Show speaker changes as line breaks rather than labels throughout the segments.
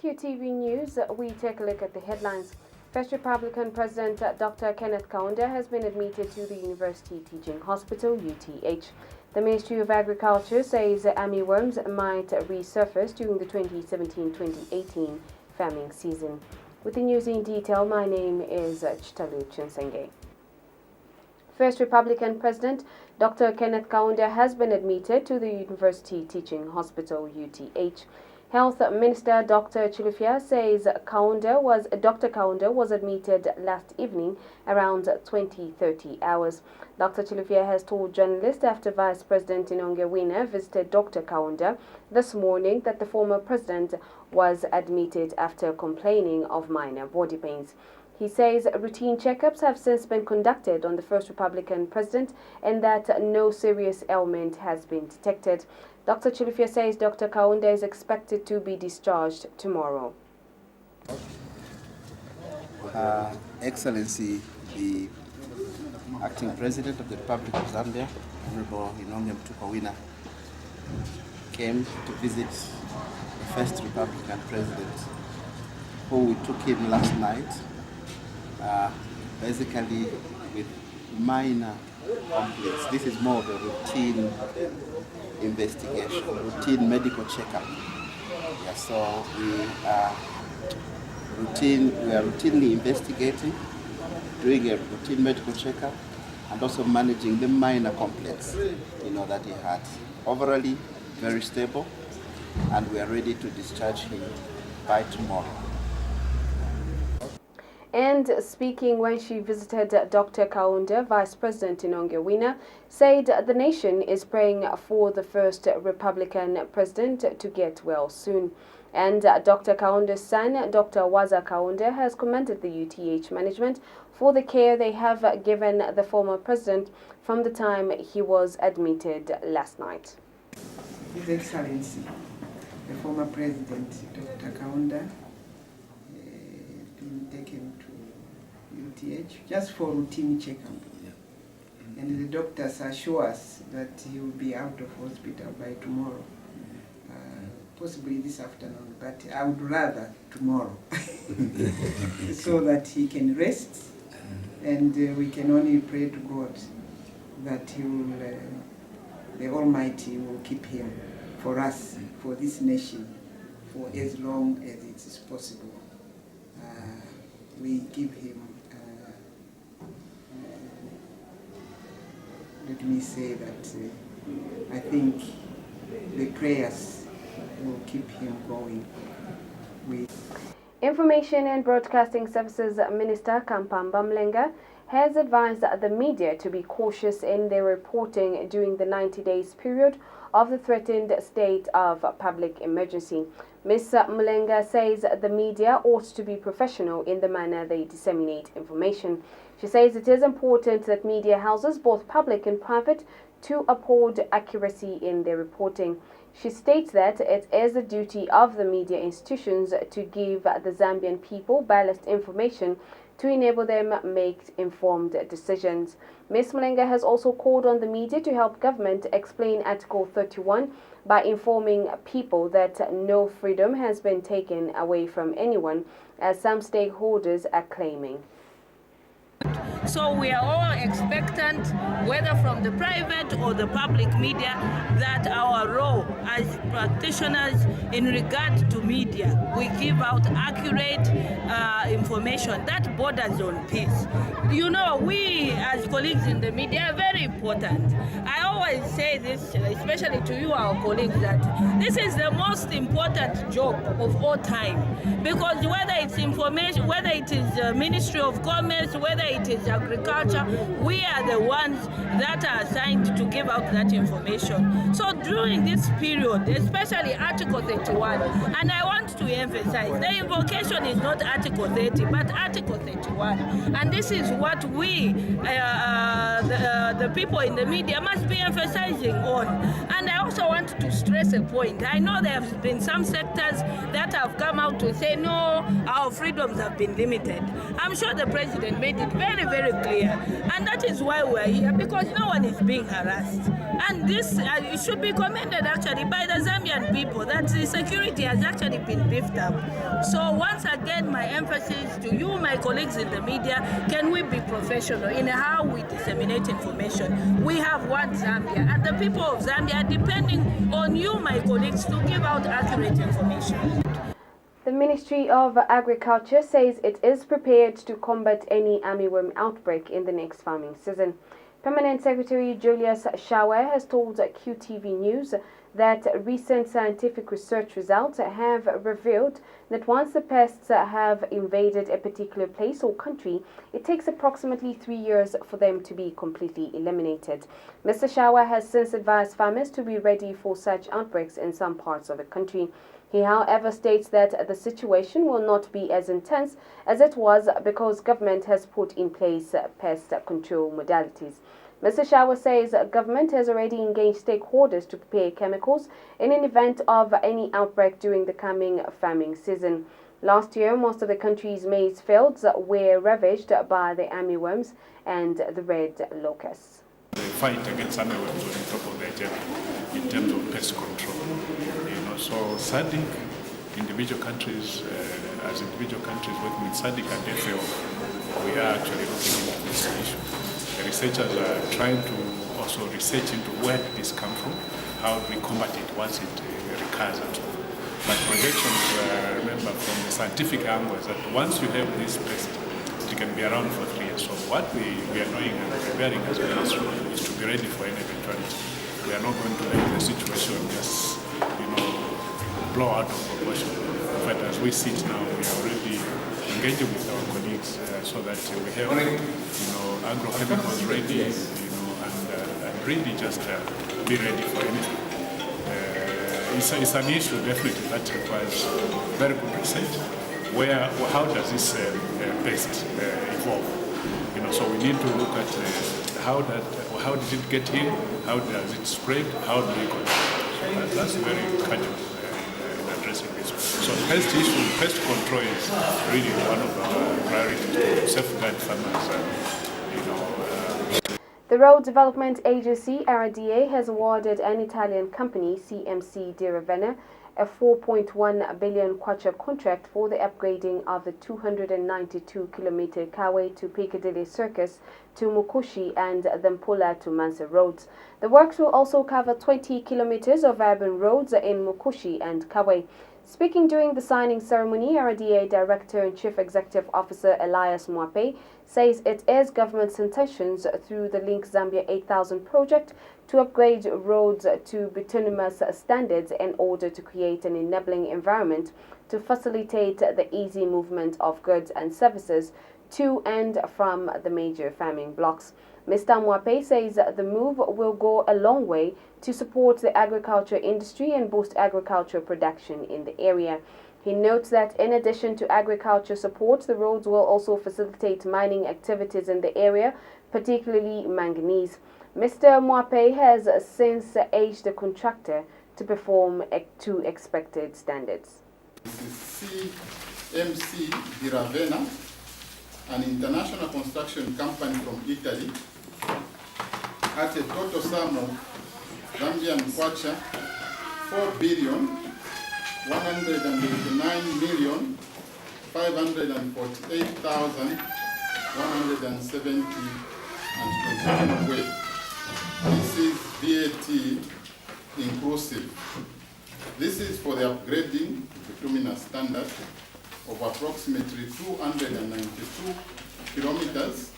QTV News, we take a look at the headlines. First Republican President Dr. Kenneth Kaunda has been admitted to the University Teaching Hospital, UTH. The Ministry of Agriculture says armyworms might resurface during the 2017-2018 farming season. With the news in detail, my name is Chitalu Chinsenge. First Republican President Dr. Kenneth Kaunda has been admitted to the University Teaching Hospital, UTH. Health Minister Dr. Chilufya says Dr. Kaunda was admitted last evening around 20-30 hours. Dr. Chilufya has told journalists after Vice President Inongewina visited Dr. Kaunda this morning that the former president was admitted after complaining of minor body pains. He says routine checkups have since been conducted on the First Republican President and that no serious ailment has been detected. Dr. Chilufya says Dr. Kaunda is expected to be discharged tomorrow.
Excellency, the Acting President of the Republic of Zambia, Honorable Inongewina, came to visit the First Republican President, who we took him last night, basically with minor complaints. This is more of a routine investigation, routine medical checkup. Yeah, so we are routinely investigating, doing a routine medical checkup, and also managing the minor complaints, that he had. Overall, very stable, and we are ready to discharge him by tomorrow.
And speaking when she visited Dr. Kaunda, Vice President Inongewina said the nation is praying for the First Republican President to get well soon. And Dr. Kaunda's son, Dr. Waza Kaunda, has commended the UTH management for the care they have given the former president from the time he was admitted last night.
His Excellency, the former president, Dr. Kaunda, taken to UTH just for routine checkup. And the doctors assure us that he will be out of hospital by tomorrow. Possibly this afternoon, but I would rather tomorrow so that he can rest, and we can only pray to God that he will, the Almighty will keep him for us, for this nation, for as long as it is possible. We give him, let me say that I think the prayers will keep him going.
Information and Broadcasting Services Minister Kampamba Mlenga has advised the media to be cautious in their reporting during the 90 days period of the threatened state of public emergency. Ms. Mlenga says the media ought to be professional in the manner they disseminate information. She says it is important that media houses, both public and private, to uphold accuracy in their reporting. She states that it is the duty of the media institutions to give the Zambian people balanced information to enable them make informed decisions. Ms. Mlenga has also called on the media to help government explain Article 31 by informing people that no freedom has been taken away from anyone, as some stakeholders are claiming.
So we are all expectant, whether from the private or the public media, that our role as practitioners in regard to media, we give out accurate information that borders on peace. We as colleagues in the media are very important. I always say this, especially to you, our colleagues, that this is the most important job of all time, because whether it's information, whether it is Ministry of Commerce, whether it is agriculture, we are the ones that are assigned to give out that information. So during this period, especially Article 31, and I want to emphasize, the invocation is not Article 30, but Article 31. And this is what we, the people in the media, must be emphasizing on. And I also want to stress a point. I know there have been some sectors that have come out to say, no, our freedoms have been limited. I'm sure the president made it very, very clear. And that is why we're here, because no one is being harassed. And this it should be commended actually by the Zambian Zambian people that the security has actually been beefed up. So once again, my emphasis to you, my colleagues in the media, can we be professional in how we disseminate information? We have one Zambia, and the people of Zambia are depending on you, my colleagues, to give out accurate information.
The Ministry of Agriculture says it is prepared to combat any armyworm outbreak in the next farming season. Permanent Secretary Julius Shawer has told QTV News that recent scientific research results have revealed that once the pests have invaded a particular place or country, it takes approximately 3 years for them to be completely eliminated. Mr. Shawer has since advised farmers to be ready for such outbreaks in some parts of the country. He, however, states that the situation will not be as intense as it was because government has put in place pest control modalities. Mr. Shawer says government has already engaged stakeholders to prepare chemicals in an event of any outbreak during the coming farming season. Last year, most of the country's maize fields were ravaged by the armyworms and the red locusts.
The fight against armyworms was on top of the agenda in terms of pest control. So SADC, individual countries, as individual countries working with SADC and FAO, we are actually looking into this issue. The researchers are trying to also research into where did this come from, how do we combat it once it recurs at all. But projections, remember, from the scientific angle is that once you have this pest, it can be around for 3 years. So what we are knowing and preparing as a ministry is to be ready for any eventuality. We are not going to let the situation just, blow out of proportion. But as we sit now, we are already engaging with our colleagues so that we have, agrochemicals ready, and really just be ready for anything. It's an issue definitely that requires very good research. How does this pest evolve? So we need to look at how did it get here, how does it spread, how do we control it? That's very critical. So pest control is really one of our priorities to safeguard farmers.
The Road Development Agency, RDA, has awarded an Italian company, CMC di Ravenna, a 4.1 billion kwacha contract for the upgrading of the 292-kilometer Kawe to Piccadilly Circus to Mukushi and the Mpula to Mansa roads. The works will also cover 20 kilometers of urban roads in Mukushi and Kawe. Speaking during the signing ceremony, RDA Director and Chief Executive Officer Elias Mwape says it is government's intentions through the Link Zambia 8000 project to upgrade roads to bituminous standards in order to create an enabling environment to facilitate the easy movement of goods and services to and from the major farming blocks. Mr. Mwape says the move will go a long way to support the agriculture industry and boost agricultural production in the area. He notes that in addition to agriculture support, the roads will also facilitate mining activities in the area, particularly manganese. Mr. Mwape has since urged the contractor to perform to expected standards.
This is CMC di Ravenna, an international construction company from Italy, at a total sum of Zambian kwacha 4,189,548,170 weight. This is VAT inclusive. This is for the upgrading bituminous standard of approximately 292 kilometers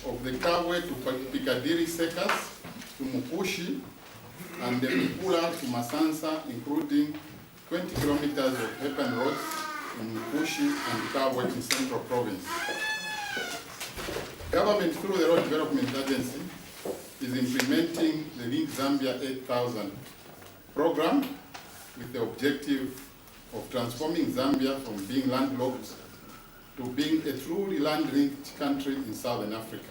of the Kawe to Piccadilly Circus to Mukushi and the Mpula to Masansa, including 20 kilometers of open roads in Mukushi and Kawe in Central Province. Government through the Road Development Agency is implementing the Link Zambia 8000 program with the objective of transforming Zambia from being landlocked to being a truly land-linked country in Southern Africa.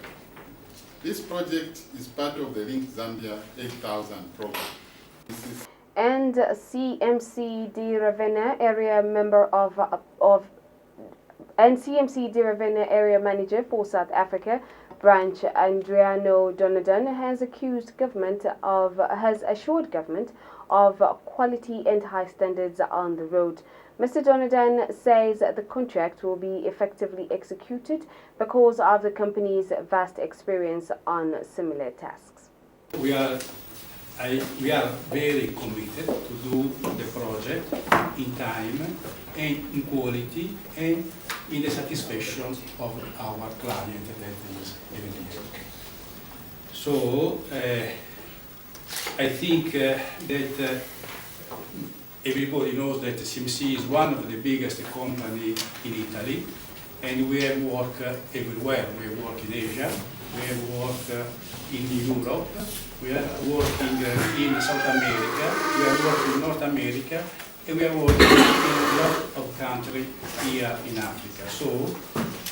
This project is part of the Link Zambia 8000 program.
And CMC di Ravenna area member CMC di Ravenna area manager for South Africa branch Adriano Donadan has assured government of quality and high standards on the road. Mr. Donodan says the contract will be effectively executed because of the company's vast experience on similar tasks.
We are very committed to do the project in time and in quality and in the satisfaction of our client that is every. So I think that everybody knows that CMC is one of the biggest companies in Italy, and we have work everywhere. We have work in Asia, we have work in Europe, we are working in South America, we are working in North America, and we are working in a lot of countries here in Africa. So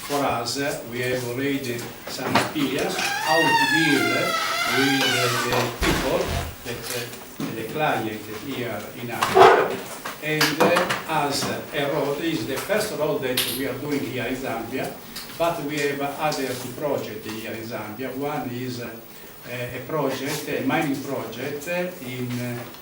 for us, we have already some experience how to deal with the people, the client here in Africa. And as a road is the first road that we are doing here in Zambia, but we have other two projects here in Zambia. One is a project, a mining project in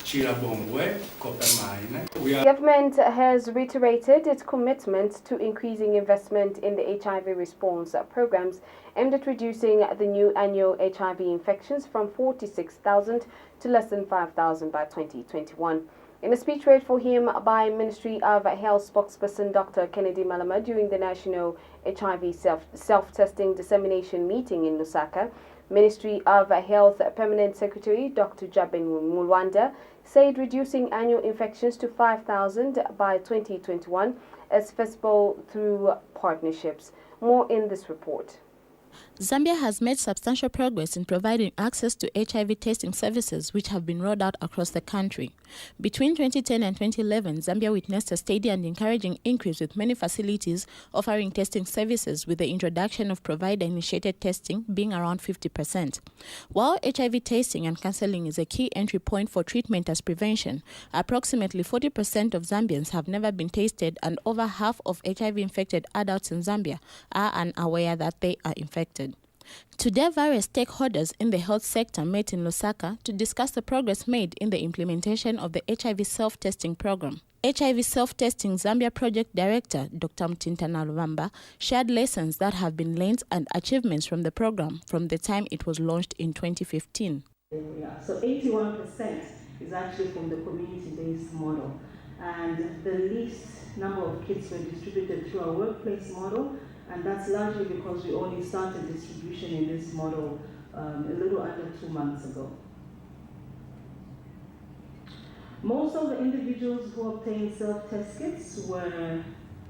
Chilabongwe, copper mine.
The government has reiterated its commitment to increasing investment in the HIV response programs aimed at reducing the new annual HIV infections from 46,000 to less than 5,000 by 2021. In a speech read for him by Ministry of Health spokesperson Dr. Kennedy Malama during the National HIV Self-Testing Dissemination Meeting in Lusaka, Ministry of Health Permanent Secretary Dr. Jabin Mulwanda said reducing annual infections to 5,000 by 2021 is feasible through partnerships. More in this report.
Zambia has made substantial progress in providing access to HIV testing services which have been rolled out across the country. Between 2010 and 2011, Zambia witnessed a steady and encouraging increase with many facilities offering testing services, with the introduction of provider-initiated testing being around 50%. While HIV testing and counseling is a key entry point for treatment as prevention, approximately 40% of Zambians have never been tested, and over half of HIV-infected adults in Zambia are unaware that they are infected. Today, various stakeholders in the health sector met in Lusaka to discuss the progress made in the implementation of the HIV self-testing program. HIV Self-Testing Zambia Project Director Dr. Mtintana Luvamba shared lessons that have been learned and achievements from the program from the time it was launched in 2015.
So 81% is actually from the community-based model, and the least number of kits were distributed through a workplace model, and that's largely because we only started distribution in this model a little under 2 months ago. Most of the individuals who obtained self-test kits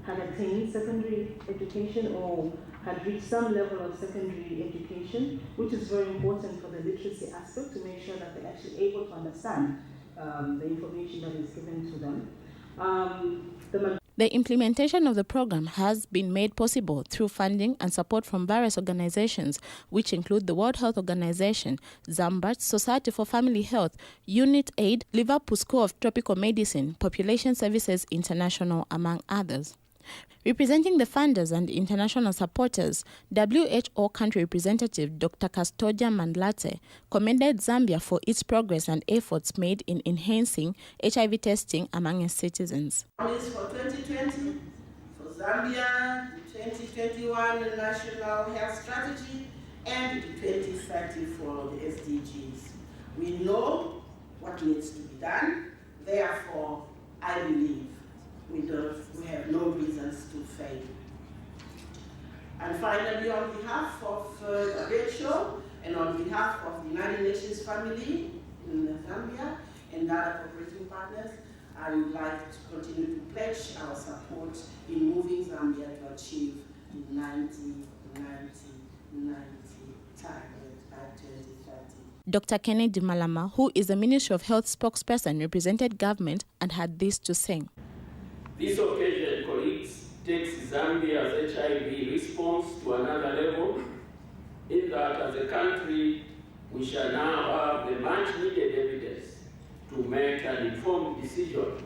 had attained secondary education or had reached some level of secondary education, which is very important for the literacy aspect to make sure that they're actually able to understand the information that is given to them.
The implementation of the program has been made possible through funding and support from various organizations, which include the World Health Organization, Zambat, Society for Family Health, Unit Aid, Liverpool School of Tropical Medicine, Population Services International, among others. Representing the funders and international supporters, WHO country representative Dr. Kastoja Mandlate commended Zambia for its progress and efforts made in enhancing HIV testing among its citizens.
For 2020, for Zambia, the 2021 National Health Strategy, and the 2030 for the SDGs. We know what needs to be done, therefore, I believe we have no reasons to fail. And finally, on behalf of WHO and on behalf of the United Nations family in Zambia and other cooperating partners, I would like to continue to pledge our support in moving Zambia to achieve the 90-90-90 target by 2030.
Dr. Kennedy Malama, who is the Ministry of Health spokesperson, represented government and had this to say.
This occasion, colleagues, takes Zambia's HIV response to another level, in that as a country, we shall now have the much-needed evidence to make an informed decision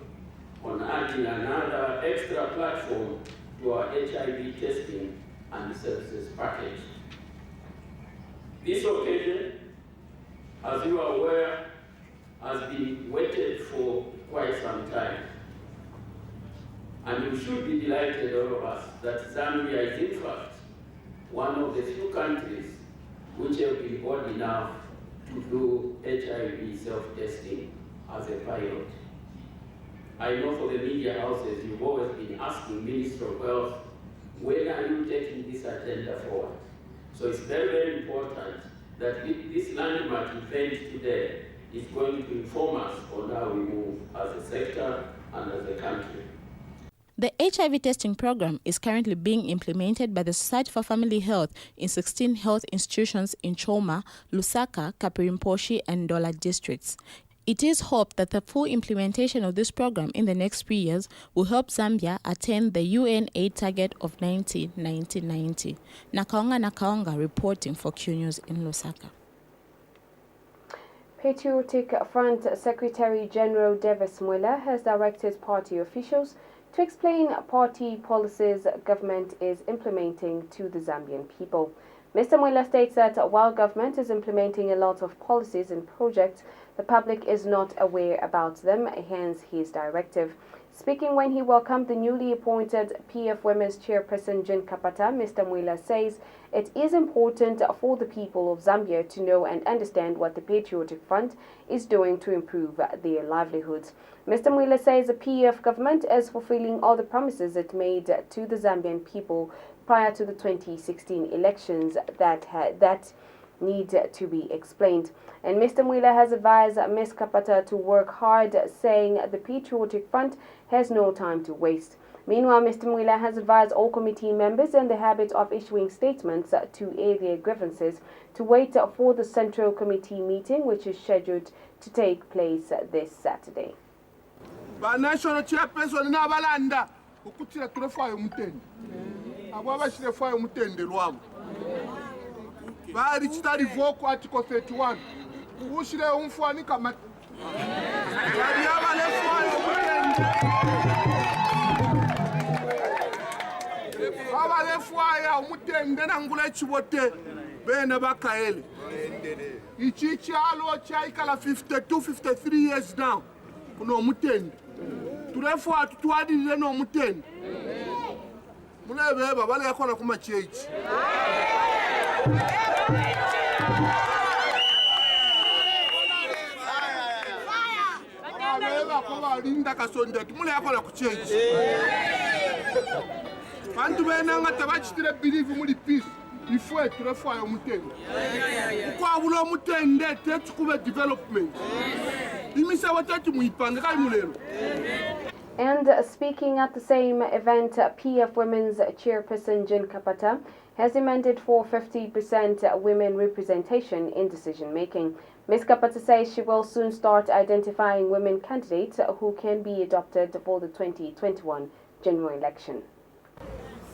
on adding another extra platform to our HIV testing and services package. This occasion, as you are aware, has been waited for quite some time. And we should be delighted, all of us, that Zambia is in fact one of the few countries which have been bold enough to do HIV self-testing as a pilot. I know for the media houses, you've always been asking Minister of Health, when are you taking this agenda forward? So it's very, very important that this landmark event today is going to inform us on how we move as a sector and as a country.
The HIV testing program is currently being implemented by the Society for Family Health in 16 health institutions in Choma, Lusaka, Kapirimposhi, and Ndola districts. It is hoped that the full implementation of this program in the next 3 years will help Zambia attain the UN AIDS target of 90-90-90. Nakaonga reporting for Q News in Lusaka.
Patriotic Front Secretary General Davis Mwela has directed party officials to explain party policies government is implementing to the Zambian people. Mr. Mwela states that while government is implementing a lot of policies and projects, the public is not aware about them, hence his directive. Speaking when he welcomed the newly appointed PF Women's Chairperson Jen Kapata, Mr. Mwela says it is important for the people of Zambia to know and understand what the Patriotic Front is doing to improve their livelihoods. Mr. Mwela says the PF government is fulfilling all the promises it made to the Zambian people prior to the 2016 elections that need to be explained. And Mr. Mwela has advised Ms. Kapata to work hard, saying the Patriotic Front has no time to waste. Meanwhile, Mr. Mwela has advised all committee members in the habit of issuing statements to air their grievances to wait for the Central Committee meeting, which is scheduled to take place this Saturday.
National Chairperson n'abalanda okutira turefayo mutende abo abashirefayo mutende lwabo bali kitali voco article 31 ushire umfwani kama bali abalefayo mutende abalefayo mutende nangula chibote bene bakaele ichi chalo chaikala 53 years now kuno mutende turefwa tutwadilile no mutende mulebe baba yakona kuma chechi baba ko linda kasonde mule yakona ku chechi bantu bena ngata bachitire believe muri peace ifwe turefwa yo mutende kwa bulo mutende tetsikube development imisa watatu muipanga kai mulero.
And speaking at the same event, PF Women's Chairperson Jen Kapata has demanded for 50% women representation in decision-making. Ms. Kapata says she will soon start identifying women candidates who can be adopted for the 2021 general election.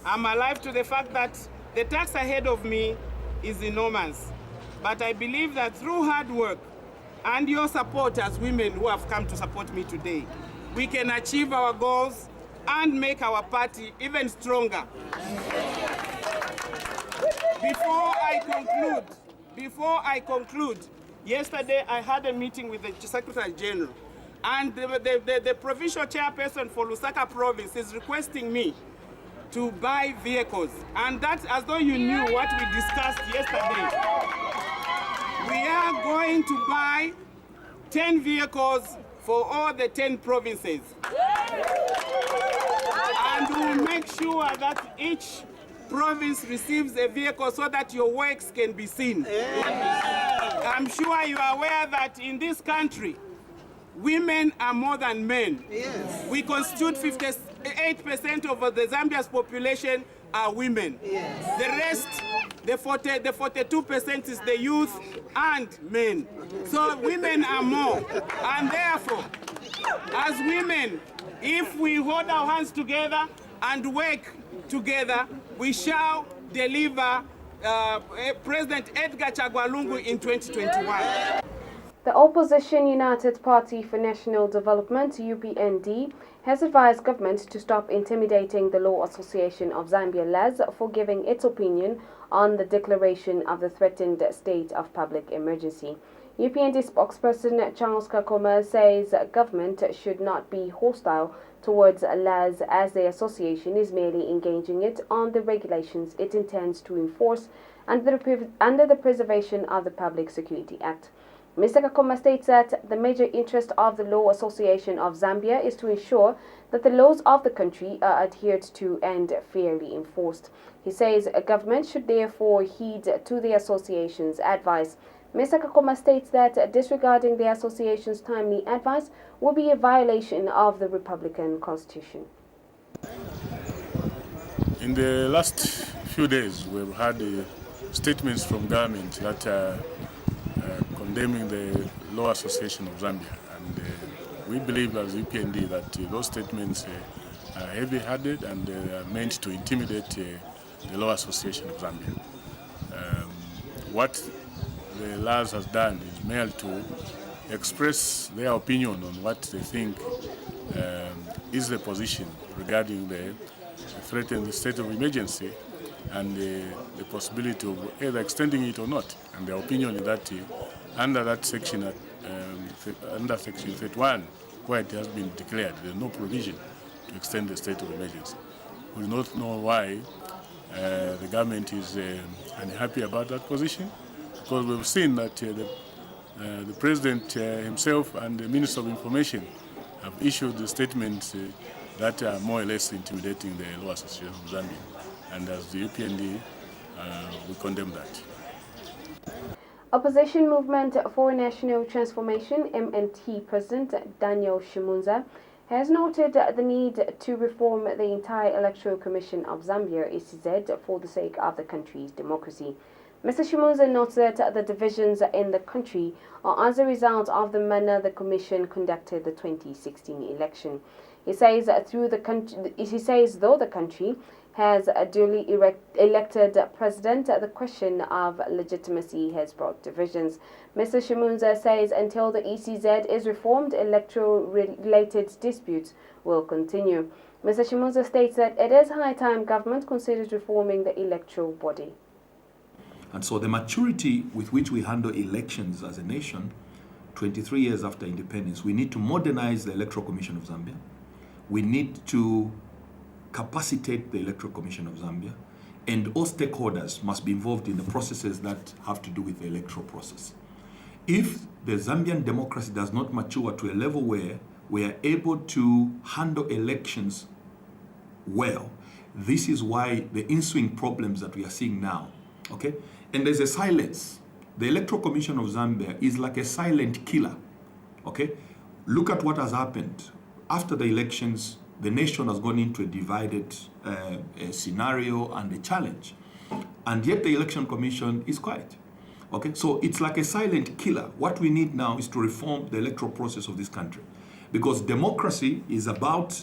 I'm alive to the fact that the task ahead of me is enormous, but I believe that through hard work and your support as women who have come to support me today, we can achieve our goals and make our party even stronger. Before I conclude, yesterday I had a meeting with the Secretary General, and the provincial chairperson for Lusaka province is requesting me to buy vehicles. And that's as though you knew what we discussed yesterday. We are going to buy 10 vehicles for all the 10 provinces. And we'll make sure that each province receives a vehicle so that your works can be seen. I'm sure you are aware that in this country, women are more than men. Yes. We constitute 58% of the Zambia's population are women. Yes. The rest, the 42% is the youth and men. So women are more. And therefore, as women, if we hold our hands together and work together, we shall deliver President Edgar Chagwa Lungu in 2021.
The Opposition United Party for National Development, UPND, has advised government to stop intimidating the Law Association of Zambia LAZ for giving its opinion on the declaration of the threatened state of public emergency. UPND spokesperson Charles Kakoma says government should not be hostile towards LAS as the association is merely engaging it on the regulations it intends to enforce under the Preservation of the Public Security Act. Mr. Kakoma states that the major interest of the Law Association of Zambia is to ensure that the laws of the country are adhered to and fairly enforced. He says a government should therefore heed to the association's advice. Mr. Kakoma states that disregarding the association's timely advice will be a violation of the Republican Constitution.
In the last few days, we've had statements from government that are condemning the Law Association of Zambia. And we believe as UPND that those statements are heavy-handed and are meant to intimidate the Law Association of Zambia. What the LAS has done is merely to express their opinion on what they think is the position regarding the threat in the state of emergency and the possibility of either extending it or not. And their opinion is that under that section, under section 31, where it has been declared, there is no provision to extend the state of emergency. We do not know why the government is unhappy about that position, because we've seen that the President himself and the Minister of Information have issued the statements that are more or less intimidating the Law Association of Zambia. And as the UPND, we condemn that.
Opposition Movement for National Transformation, MNT President Daniel Shimunza has noted the need to reform the entire Electoral Commission of Zambia, ECZ, for the sake of the country's democracy. Mr. Shimunza notes that the divisions in the country are as a result of the manner the Commission conducted the 2016 election. He says though the country has a duly elected president, the question of legitimacy has brought divisions. Mr. Shimunza says until the ECZ is reformed, electoral-related disputes will continue. Mr. Shimunza states that it is high time government considers reforming the electoral body.
And so the maturity with which we handle elections as a nation, 23 years after independence, we need to modernize the Electoral Commission of Zambia. We need to capacitate the Electoral Commission of Zambia, and all stakeholders must be involved in the processes that have to do with the electoral process. If the Zambian democracy does not mature to a level where we are able to handle elections well, this is why the ensuing problems that we are seeing now, okay? And there's a silence. The Electoral Commission of Zambia is like a silent killer, okay? Look at what has happened. After the elections, the nation has gone into a divided scenario and a challenge. And yet the Election Commission is quiet. Okay, so it's like a silent killer. What we need now is to reform the electoral process of this country. Because democracy is about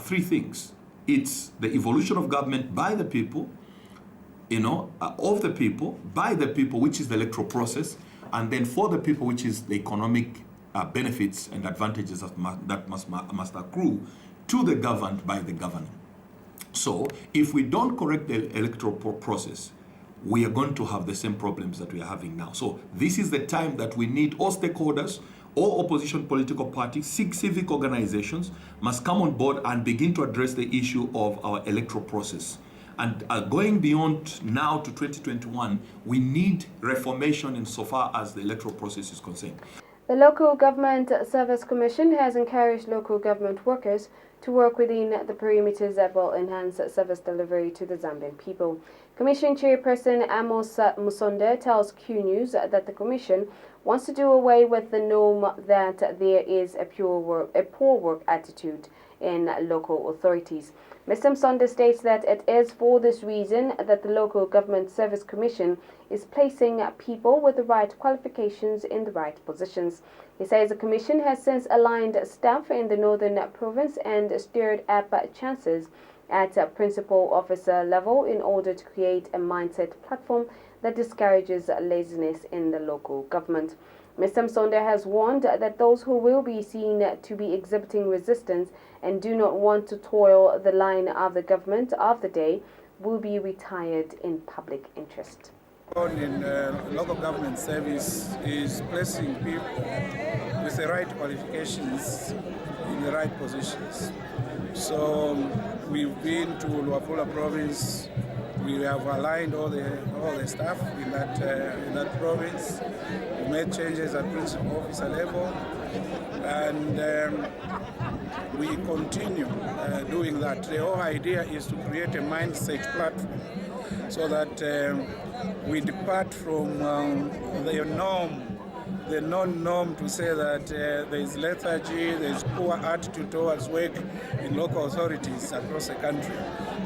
three things. It's the evolution of government by the people, of the people, by the people, which is the electoral process, and then for the people, which is the economic benefits and advantages that must accrue to the governed by the governing. So if we don't correct the electoral process, we are going to have the same problems that we are having now. So this is the time that we need all stakeholders, all opposition political parties, civic organizations must come on board and begin to address the issue of our electoral process. And going beyond now to 2021, we need reformation insofar as the electoral process is concerned.
The Local Government Service Commission has encouraged local government workers to work within the perimeters that will enhance service delivery to the Zambian people. Commission Chairperson Amos Musonde tells Q News that the Commission wants to do away with the norm that there is a poor work attitude in local authorities. Mr. Musonde states that it is for this reason that the Local Government Service Commission is placing people with the right qualifications in the right positions. He says the Commission has since aligned staff in the Northern Province and stirred up chances at principal officer level in order to create a mindset platform that discourages laziness in the local government. Mr. Msonde has warned that those who will be seen to be exhibiting resistance and do not want to toil the line of the government of the day will be retired in public interest.
In local government service is placing people with the right qualifications in the right positions. So we've been to Luapula province. We have aligned all the staff in that province. We made changes at principal officer level, and we continue doing that. The whole idea is to create a mindset platform so that we depart from the non-norm to say that there is lethargy, there is poor attitude towards work in local authorities across the country.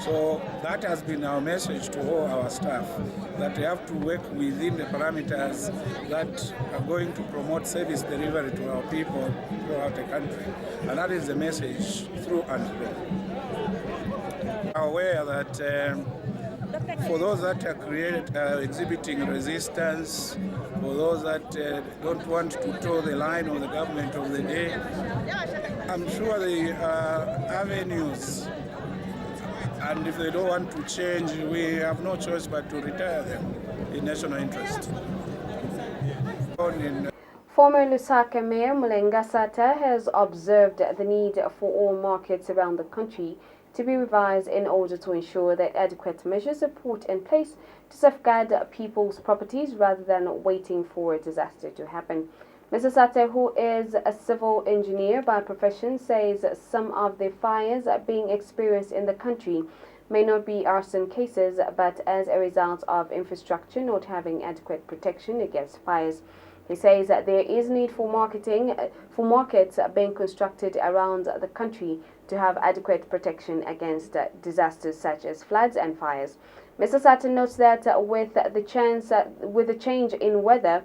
So that has been our message to all our staff, that we have to work within the parameters that are going to promote service delivery to our people throughout the country. And that is the message through and through. We are aware that for those that are exhibiting resistance, for those that don't want to toe the line of the government of the day, I'm sure there are avenues. And if they don't want to change, we have no choice but to retire them in national interest.
Former Lusaka Mayor Mulenga Sata has observed the need for all markets around the country to be revised in order to ensure that adequate measures are put in place to safeguard people's properties rather than waiting for a disaster to happen. Mr. Sate, who is a civil engineer by profession, says some of the fires being experienced in the country may not be arson cases, but as a result of infrastructure not having adequate protection against fires. He says that there is need for markets being constructed around the country to have adequate protection against disasters such as floods and fires. Mr. Sutton notes that with the change in weather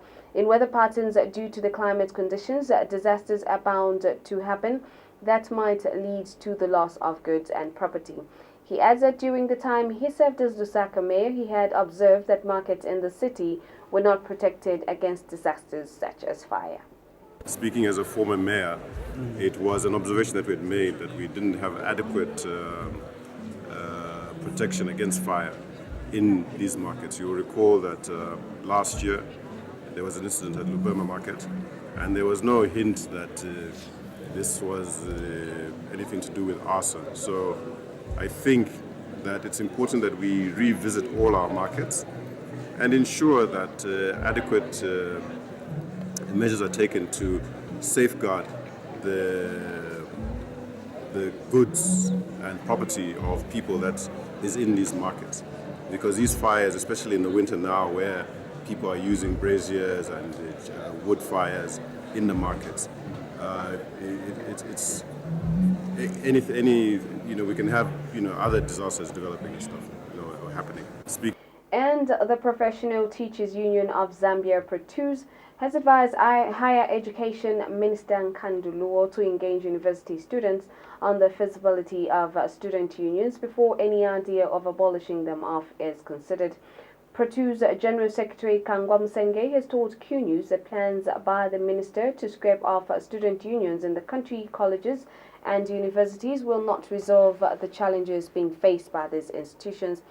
patterns due to the climate conditions, disasters are bound to happen that might lead to the loss of goods and property. He adds that during the time he served as Lusaka mayor, he had observed that markets in the city were not protected against disasters such as fire.
Speaking as a former mayor, it was an observation that we had made that we didn't have adequate protection against fire in these markets. You'll recall that last year there was an incident at Lubema Market, and there was no hint that this was anything to do with arson. So I think that it's important that we revisit all our markets and ensure that adequate measures are taken to safeguard the goods and property of people that is in these markets. Because these fires, especially in the winter now, where people are using braziers and wood fires in the markets, it's we can have other disasters developing and stuff or happening.
And the Professional Teachers Union of Zambia, PROTUZ, has advised Higher Education Minister Nkanduluo to engage university students on the feasibility of student unions before any idea of abolishing them is considered. PROTUZ General Secretary Kangwa Msenge has told Q News that plans by the minister to scrape off student unions in the country colleges and universities will not resolve the challenges being faced by these institutions.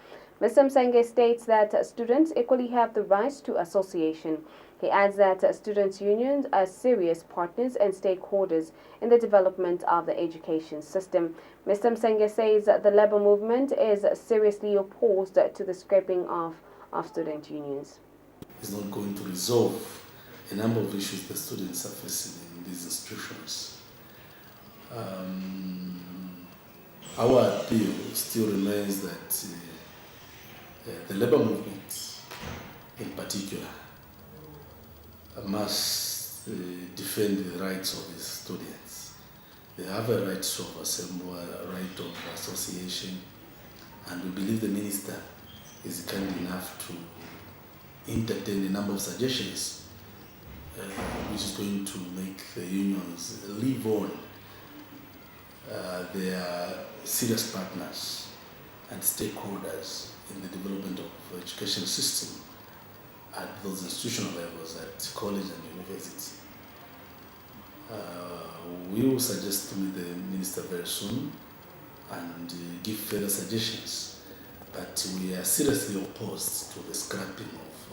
Mr. Msenge states that students equally have the right to association. He adds that students' unions are serious partners and stakeholders in the development of the education system. Mr. Msenge says the labor movement is seriously opposed to the scraping off of student unions.
It's not going to resolve a number of issues the students are facing in these institutions. Our appeal still remains that the labor movement, in particular, must defend the rights of the students. They have a right of assembly, a right of association, and we believe the minister is kind enough to entertain a number of suggestions which is going to make the unions live on. They are serious partners and stakeholders in the development of the education system at those institutional levels, at college and university. We will suggest to meet the minister very soon and give further suggestions, but we are seriously opposed to the scrapping of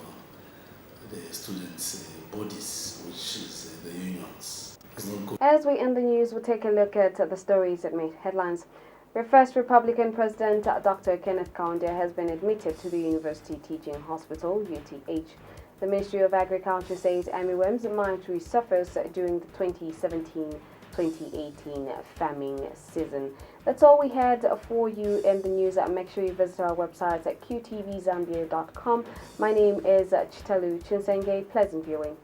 the students' bodies, which is the unions. It's not good.
As we end the news, we'll take a look at the stories that made headlines. The first Republican President, Dr. Kenneth Kaunda, has been admitted to the University Teaching Hospital, UTH. The Ministry of Agriculture says armyworms might resurface during the 2017-2018 farming season. That's all we had for you in the news. Make sure you visit our website at qtvzambia.com. My name is Chitalu Chinsenge. Pleasant viewing.